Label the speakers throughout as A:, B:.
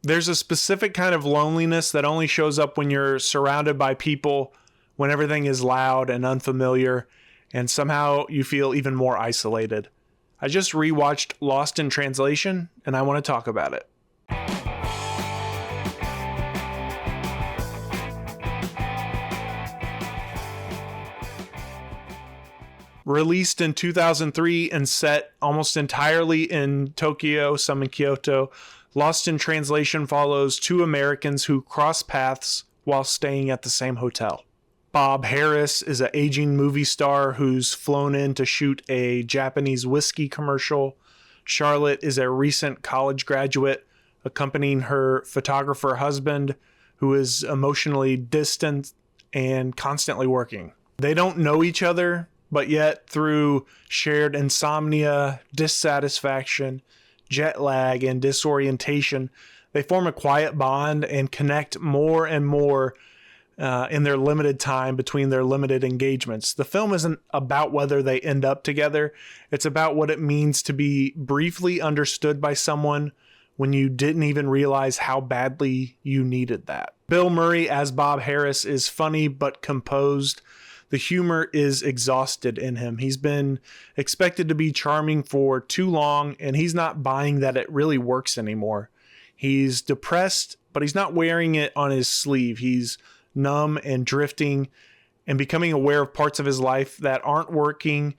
A: There's a specific kind of loneliness that only shows up when you're surrounded by people, when everything is loud and unfamiliar, and somehow you feel even more isolated. I just rewatched Lost in Translation, and I want to talk about it. Released in 2003 and set almost entirely in Tokyo, some in Kyoto, Lost in Translation follows two Americans who cross paths while staying at the same hotel. Bob Harris is an aging movie star who's flown in to shoot a Japanese whiskey commercial. Charlotte is a recent college graduate accompanying her photographer husband, who is emotionally distant and constantly working. They don't know each other, but yet through shared insomnia, dissatisfaction, jet lag, and disorientation, they form a quiet bond and connect more and more in their limited time between their limited engagements. The film isn't about whether they end up together. It's about what it means to be briefly understood by someone when you didn't even realize how badly you needed that. Bill Murray as Bob Harris is funny but composed. The humor is exhausted in him. He's been expected to be charming for too long, and he's not buying that it really works anymore. He's depressed, but he's not wearing it on his sleeve. He's numb and drifting and becoming aware of parts of his life that aren't working,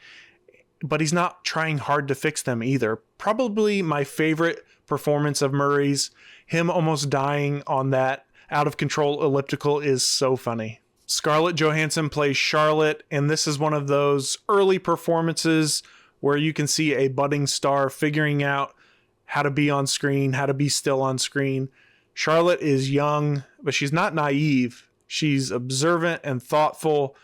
A: but he's not trying hard to fix them either. Probably my favorite performance of Murray's, him almost dying on that out of control elliptical, is so funny. Scarlett Johansson plays Charlotte, and this is one of those early performances where you can see a budding star figuring out how to be on screen, how to be still on screen. Charlotte is young, but she's not naive. She's observant and thoughtful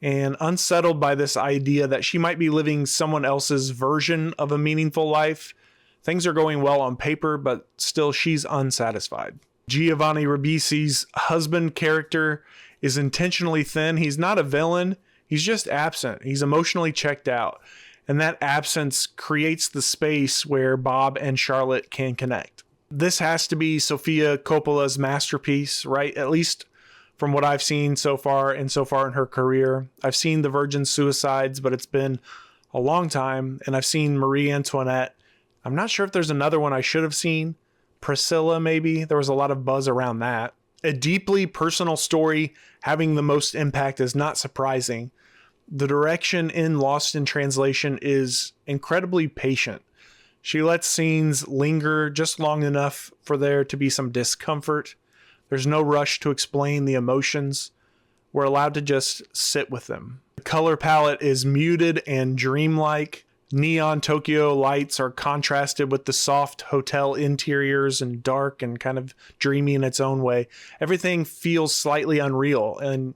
A: and unsettled by this idea that she might be living someone else's version of a meaningful life. Things are going well on paper, but still she's unsatisfied. Giovanni Ribisi's husband character is intentionally thin. He's not a villain. He's just absent. He's emotionally checked out. And that absence creates the space where Bob and Charlotte can connect. This has to be Sofia Coppola's masterpiece, right? At least from what I've seen so far in her career. I've seen The Virgin Suicides, but it's been a long time. And I've seen Marie Antoinette. I'm not sure if there's another one I should have seen. Priscilla, maybe. There was a lot of buzz around that. A deeply personal story having the most impact is not surprising. The direction in Lost in Translation is incredibly patient. She lets scenes linger just long enough for there to be some discomfort. There's no rush to explain the emotions. We're allowed to just sit with them. The color palette is muted and dreamlike. Neon Tokyo lights are contrasted with the soft hotel interiors and dark and kind of dreamy in its own way. Everything feels slightly unreal, and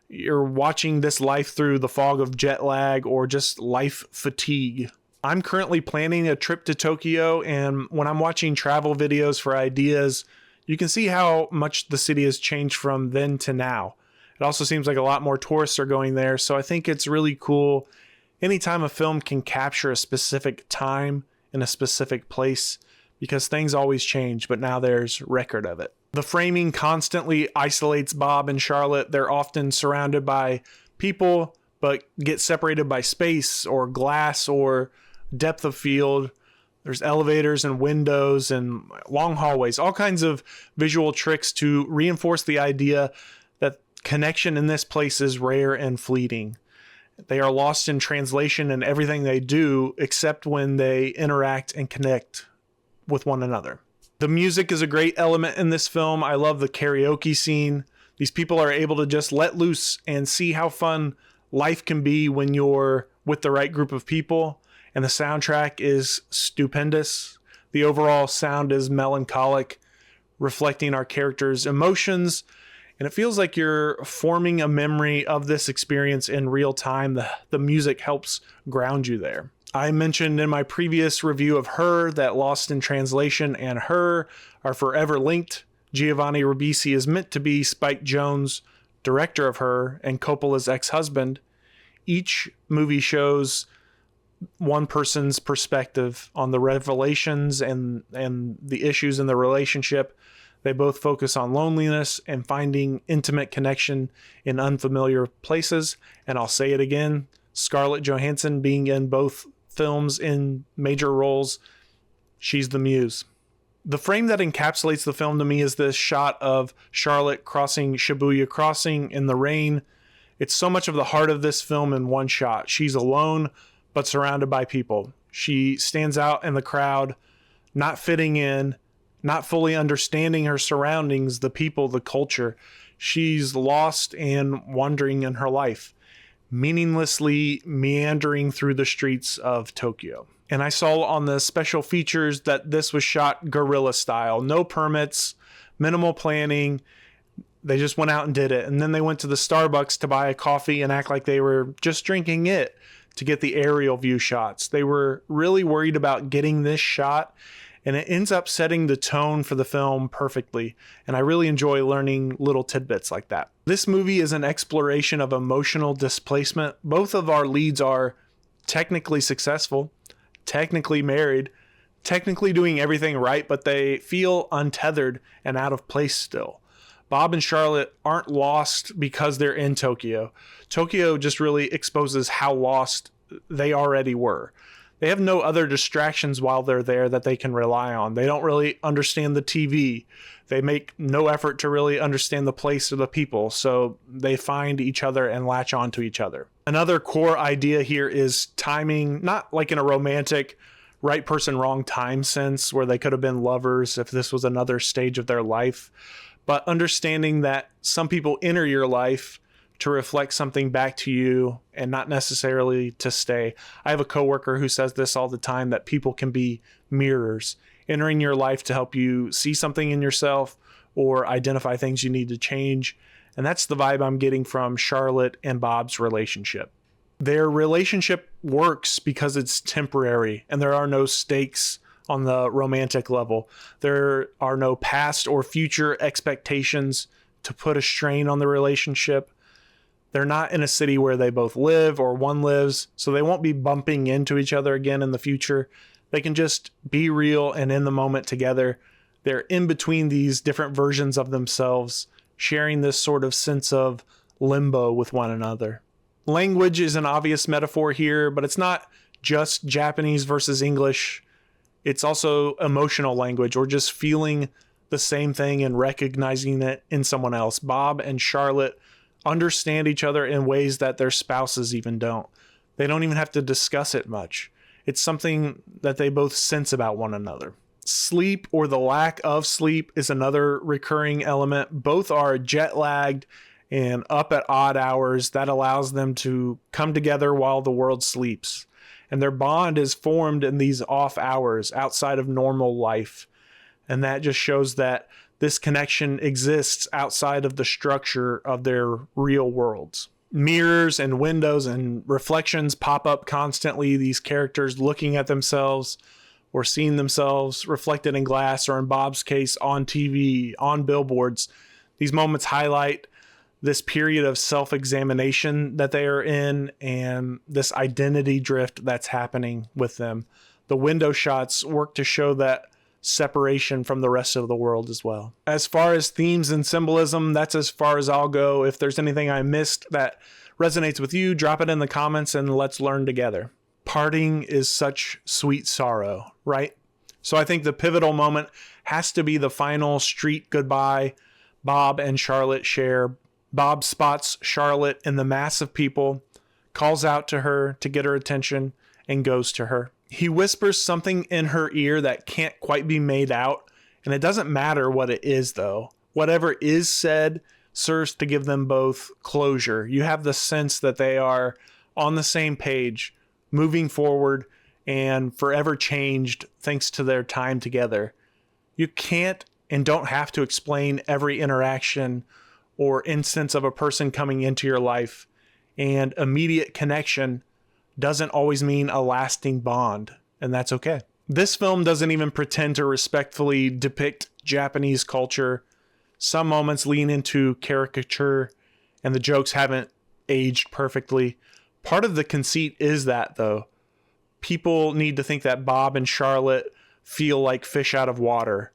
A: you're watching this life through the fog of jet lag or just life fatigue. I'm currently planning a trip to Tokyo, and when I'm watching travel videos for ideas, you can see how much the city has changed from then to now. It also seems like a lot more tourists are going there, so I think it's really cool anytime a film can capture a specific time in a specific place, because things always change, but now there's record of it. The framing constantly isolates Bob and Charlotte. They're often surrounded by people, but get separated by space or glass or depth of field. There's elevators and windows and long hallways, all kinds of visual tricks to reinforce the idea that connection in this place is rare and fleeting. They are lost in translation in everything they do, except when they interact and connect with one another. The music is a great element in this film. I love the karaoke scene. These people are able to just let loose and see how fun life can be when you're with the right group of people. And the soundtrack is stupendous. The overall sound is melancholic, reflecting our characters' emotions. And it feels like you're forming a memory of this experience in real time. The music helps ground you there. I mentioned in my previous review of Her that Lost in Translation and Her are forever linked. Giovanni Ribisi is meant to be Spike Jonze, director of Her, and Coppola's ex-husband. Each movie shows one person's perspective on the revelations and the issues in the relationship. They both focus on loneliness and finding intimate connection in unfamiliar places. And I'll say it again, Scarlett Johansson being in both films in major roles, she's the muse. The frame that encapsulates the film to me is this shot of Charlotte crossing Shibuya Crossing in the rain. It's so much of the heart of this film in one shot. She's alone, but surrounded by people. She stands out in the crowd, not fitting in, not fully understanding her surroundings, the people, the culture. She's lost and wandering in her life, meaninglessly meandering through the streets of Tokyo. And I saw on the special features that this was shot guerrilla style. No permits, minimal planning. They just went out and did it. And then they went to the Starbucks to buy a coffee and act like they were just drinking it to get the aerial view shots. They were really worried about getting this shot, and it ends up setting the tone for the film perfectly. And I really enjoy learning little tidbits like that. This movie is an exploration of emotional displacement. Both of our leads are technically successful, technically married, technically doing everything right, but they feel untethered and out of place still. Bob and Charlotte aren't lost because they're in Tokyo. Tokyo just really exposes how lost they already were. They have no other distractions while they're there that they can rely on. They don't really understand the TV. They make no effort to really understand the place or the people, so they find each other and latch onto each other. Another core idea here is timing, not like in a romantic right person, wrong time sense where they could have been lovers if this was another stage of their life, but understanding that some people enter your life to reflect something back to you and not necessarily to stay. I have a coworker who says this all the time, that people can be mirrors, entering your life to help you see something in yourself or identify things you need to change. And that's the vibe I'm getting from Charlotte and Bob's relationship. Their relationship works because it's temporary and there are no stakes on the romantic level. There are no past or future expectations to put a strain on the relationship. They're not in a city where they both live or one lives, so they won't be bumping into each other again in the future. They can just be real and in the moment together. They're in between these different versions of themselves, sharing this sort of sense of limbo with one another. Language is an obvious metaphor here, but it's not just Japanese versus English. It's also emotional language, or just feeling the same thing and recognizing it in someone else. Bob and Charlotte understand each other in ways that their spouses even don't. They don't even have to discuss it much. It's something that they both sense about one another. Sleep, or the lack of sleep, is another recurring element. Both are jet lagged and up at odd hours. That allows them to come together while the world sleeps. And their bond is formed in these off hours outside of normal life. And that just shows that this connection exists outside of the structure of their real worlds. Mirrors and windows and reflections pop up constantly. These characters looking at themselves or seeing themselves reflected in glass, or in Bob's case, on TV, on billboards. These moments highlight this period of self-examination that they are in and this identity drift that's happening with them. The window shots work to show that separation from the rest of the world as well. As far as themes and symbolism, that's as far as I'll go. If there's anything I missed that resonates with you, drop it in the comments and let's learn together. Parting is such sweet sorrow, right? So I think the pivotal moment has to be the final street goodbye Bob and Charlotte share. Bob spots Charlotte in the mass of people, calls out to her to get her attention, and goes to her. He whispers something in her ear that can't quite be made out, and it doesn't matter what it is, though. Whatever is said serves to give them both closure. You have the sense that they are on the same page, moving forward, and forever changed thanks to their time together. You can't and don't have to explain every interaction or instance of a person coming into your life, and immediate connection doesn't always mean a lasting bond, and that's okay. This film doesn't even pretend to respectfully depict Japanese culture. Some moments lean into caricature, and the jokes haven't aged perfectly. Part of the conceit is that, though. People need to think that Bob and Charlotte feel like fish out of water.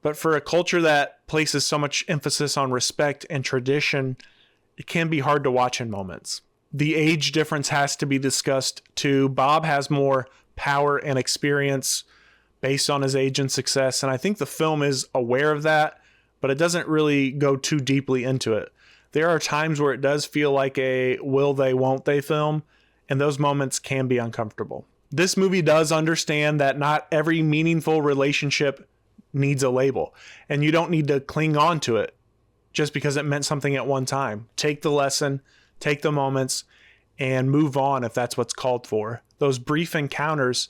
A: But for a culture that places so much emphasis on respect and tradition, it can be hard to watch in moments. The age difference has to be discussed too. Bob has more power and experience based on his age and success, and I think the film is aware of that, but it doesn't really go too deeply into it. There are times where it does feel like a will they, won't they film, and those moments can be uncomfortable. This movie does understand that not every meaningful relationship needs a label, and you don't need to cling on to it just because it meant something at one time. Take the lesson, take the moments, and move on if that's what's called for. Those brief encounters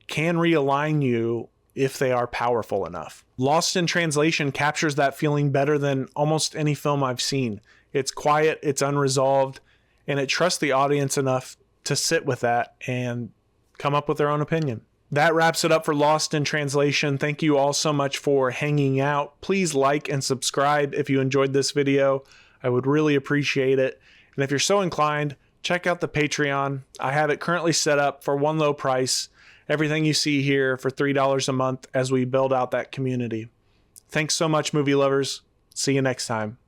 A: can realign you if they are powerful enough. Lost in Translation captures that feeling better than almost any film I've seen. It's quiet, it's unresolved, and it trusts the audience enough to sit with that and come up with their own opinion. That wraps it up for Lost in Translation. Thank you all so much for hanging out. Please like and subscribe if you enjoyed this video. I would really appreciate it. And if you're so inclined, check out the Patreon. I have it currently set up for one low price. Everything you see here for $3 a month as we build out that community. Thanks so much, movie lovers. See you next time.